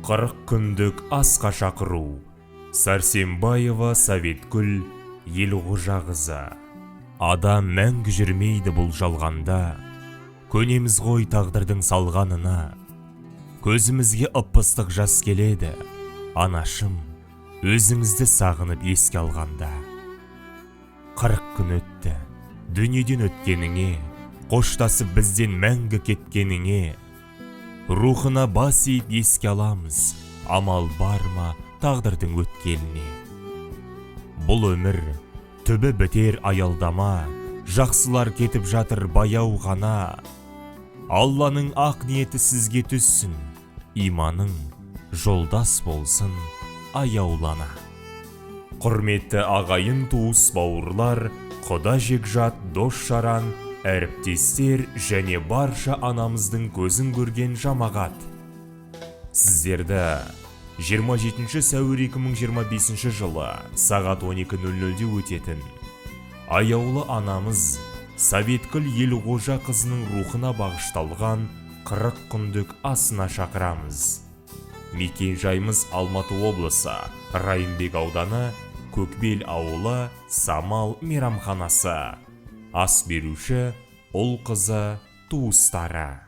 40 күндік асқа шақыру. Сәрсенбаева Советгүл Елғожа қызы. Адам мәңгі жүрмейді бұл жалғанда, көнеміз ғой тағдырдың салғанына. Көзімізге ып-ыстық жас келеді, анашым, өзіңізді сағынып еске алғанда. 40 күн өтті, дүниеден өткеніңе, қоштасып бізден мәңгі кеткеніңе. Рухына бас иіп еске аламыз, амал бар ма тағдырдың өткеліне. Бұл өмір түбі бітер аялдама, жақсылар кетіп жатыр баяу ғана. Алланың ақ ниеті сізге түссін, иманың жолдас болсын аяулана. Құрметті ағайын туыс бауырлар, құда жекжат дос жаран, әріптестер және барша анамыздың көзін көрген жамағат. Сіздерді 27 сәуір 2025 жылы сағат 12:00-де өтетін аяулы анамыз Советгүл Елғожа қызының рухына бағышталған 40 күндік асына шақырамыз. Мекен жайымыз Алматы облысы, Райымбек ауданы, Көкбел ауылы, Самал мейрамханасы. Ас беруші ұл қызы туыстары.